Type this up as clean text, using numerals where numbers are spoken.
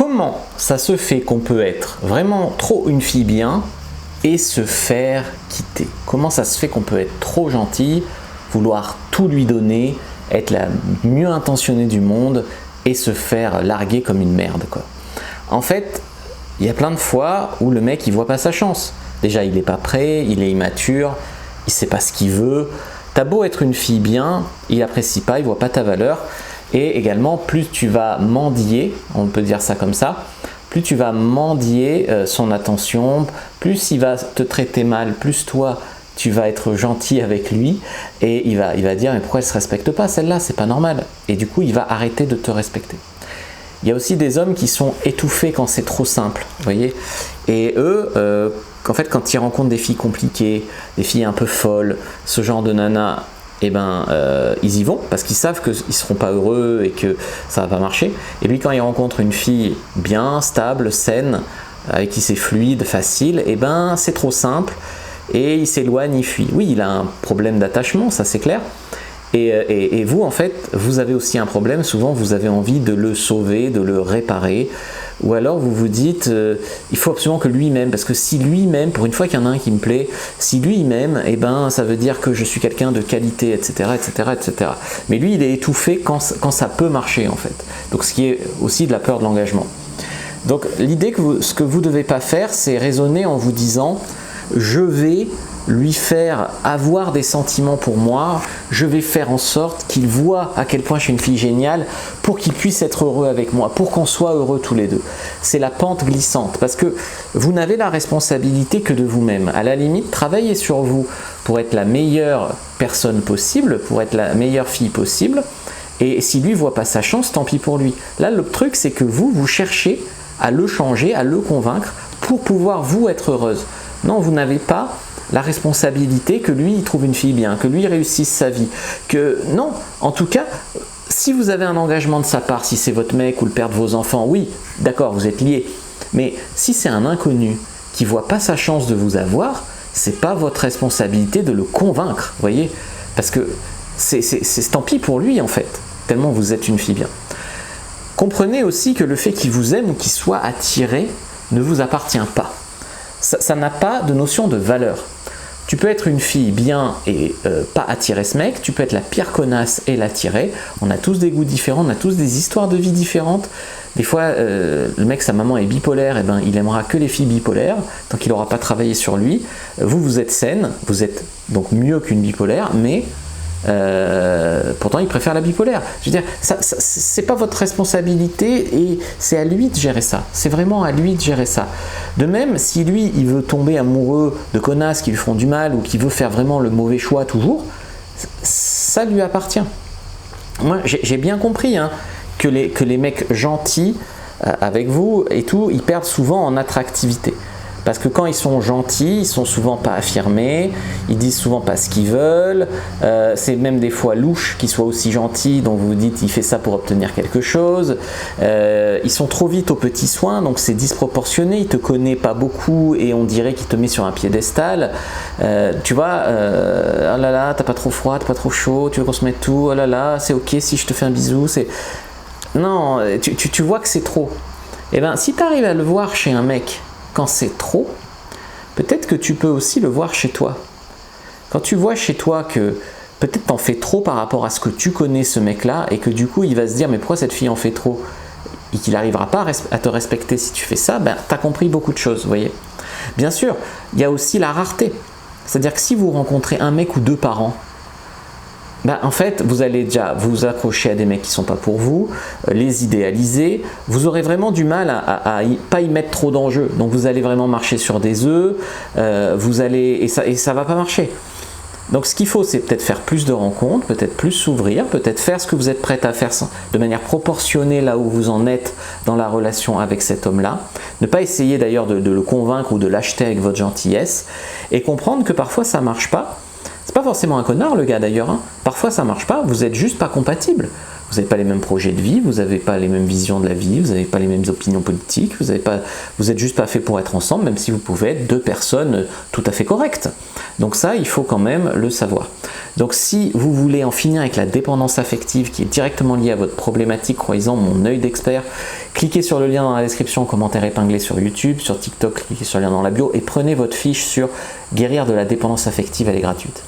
comment ça se fait qu'on peut être vraiment trop une fille bien et se faire quitter? Comment ça se fait qu'on peut être trop gentil, vouloir tout lui donner, être la mieux intentionnée du monde et se faire larguer comme une merde, quoi. En fait, il y a plein de fois où le mec il voit pas sa chance. Déjà il n'est pas prêt, il est immature, il sait pas ce qu'il veut. T'as beau être une fille bien, il apprécie pas, il voit pas ta valeur. Et également, plus tu vas mendier, on peut dire ça comme ça, plus tu vas mendier son attention, plus il va te traiter mal, plus toi tu vas être gentil avec lui et il va dire mais pourquoi elle se respecte pas celle-là, c'est pas normal. Et du coup il va arrêter de te respecter. Il y a aussi des hommes qui sont étouffés quand c'est trop simple, vous voyez. Et eux, en fait, quand ils rencontrent des filles compliquées, des filles un peu folles, ce genre de nana, eh ben, ils y vont parce qu'ils savent qu'ils ne seront pas heureux et que ça ne va pas marcher. Et puis quand ils rencontrent une fille bien, stable, saine, avec qui c'est fluide, facile, eh ben, c'est trop simple et il s'éloigne, il fuit. Oui, il a un problème d'attachement, ça c'est clair. Et vous, en fait, vous avez aussi un problème. Souvent, vous avez envie de le sauver, de le réparer. Ou alors, vous vous dites, il faut absolument que lui m'aime. Parce que si lui m'aime, pour une fois qu'il y en a un qui me plaît, si lui m'aime, eh ben, ça veut dire que je suis quelqu'un de qualité, etc., etc., etc. Mais lui, il est étouffé quand ça peut marcher, en fait. Donc, ce qui est aussi de la peur de l'engagement. Donc, l'idée ce que vous ne devez pas faire, c'est raisonner en vous disant, je vais lui faire avoir des sentiments pour moi, je vais faire en sorte qu'il voit à quel point je suis une fille géniale pour qu'il puisse être heureux avec moi, pour qu'on soit heureux tous les deux. C'est la pente glissante parce que vous n'avez la responsabilité que de vous-même. À la limite, travaillez sur vous pour être la meilleure personne possible, pour être la meilleure fille possible et si lui ne voit pas sa chance, tant pis pour lui. Là, le truc, c'est que vous cherchez à le changer, à le convaincre pour pouvoir vous être heureuse. Non, vous n'avez pas la responsabilité que lui il trouve une fille bien, que lui il réussisse sa vie, que non, en tout cas, si vous avez un engagement de sa part, si c'est votre mec ou le père de vos enfants, oui, d'accord, vous êtes liés, mais si c'est un inconnu qui voit pas sa chance de vous avoir, c'est pas votre responsabilité de le convaincre, voyez, parce que c'est tant pis pour lui en fait, tellement vous êtes une fille bien. Comprenez aussi que le fait qu'il vous aime ou qu'il soit attiré ne vous appartient pas. Ça n'a pas de notion de valeur. Tu peux être une fille bien et pas attirer ce mec, tu peux être la pire connasse et l'attirer. On a tous des goûts différents, on a tous des histoires de vie différentes. Des fois, le mec, sa maman est bipolaire, et ben, il aimera que les filles bipolaires, tant qu'il n'aura pas travaillé sur lui. Vous êtes saine, vous êtes donc mieux qu'une bipolaire, mais pourtant il préfère la bipolaire. Je veux dire, c'est pas votre responsabilité et c'est à lui de gérer ça. C'est vraiment à lui de gérer ça. De même, si lui il veut tomber amoureux de connasses qui lui feront du mal ou qui veut faire vraiment le mauvais choix toujours, ça lui appartient. Moi j'ai bien compris hein, que les mecs gentils avec vous et tout, ils perdent souvent en attractivité. Parce que quand ils sont gentils, ils sont souvent pas affirmés, ils disent souvent pas ce qu'ils veulent, c'est même des fois louche qu'ils soient aussi gentils, donc vous vous dites il fait ça pour obtenir quelque chose, ils sont trop vite aux petits soins, donc c'est disproportionné, il te connaît pas beaucoup et on dirait qu'il te met sur un piédestal, tu vois, oh là là, t'as pas trop froid, t'as pas trop chaud, tu veux qu'on se mette tout, oh là là, c'est ok si je te fais un bisou, c'est... Non, tu vois que c'est trop. Et ben si tu arrives à le voir chez un mec, quand c'est trop, peut-être que tu peux aussi le voir chez toi. Quand tu vois chez toi que peut-être t'en fais trop par rapport à ce que tu connais ce mec-là et que du coup il va se dire mais pourquoi cette fille en fait trop et qu'il n'arrivera pas à te respecter si tu fais ça, ben t'as compris beaucoup de choses, vous voyez. Bien sûr, il y a aussi la rareté. C'est-à-dire que si vous rencontrez un mec ou deux par an, ben, en fait, vous allez déjà vous accrocher à des mecs qui ne sont pas pour vous, les idéaliser. Vous aurez vraiment du mal à pas y mettre trop d'enjeux. Donc vous allez vraiment marcher sur des œufs, et ça va pas marcher. Donc ce qu'il faut, c'est peut-être faire plus de rencontres, peut-être plus s'ouvrir, peut-être faire ce que vous êtes prête à faire de manière proportionnée là où vous en êtes dans la relation avec cet homme-là. Ne pas essayer d'ailleurs de le convaincre ou de l'acheter avec votre gentillesse et comprendre que parfois ça marche pas. C'est pas forcément un connard le gars d'ailleurs, hein. Parfois ça marche pas, vous êtes juste pas compatible. Vous n'avez pas les mêmes projets de vie, vous n'avez pas les mêmes visions de la vie, vous n'avez pas les mêmes opinions politiques, vous êtes juste pas fait pour être ensemble, même si vous pouvez être deux personnes tout à fait correctes. Donc ça, il faut quand même le savoir. Donc si vous voulez en finir avec la dépendance affective qui est directement liée à votre problématique, croyez-en, mon œil d'expert, cliquez sur le lien dans la description, commentaire épinglé sur YouTube, sur TikTok, cliquez sur le lien dans la bio et prenez votre fiche sur guérir de la dépendance affective, elle est gratuite.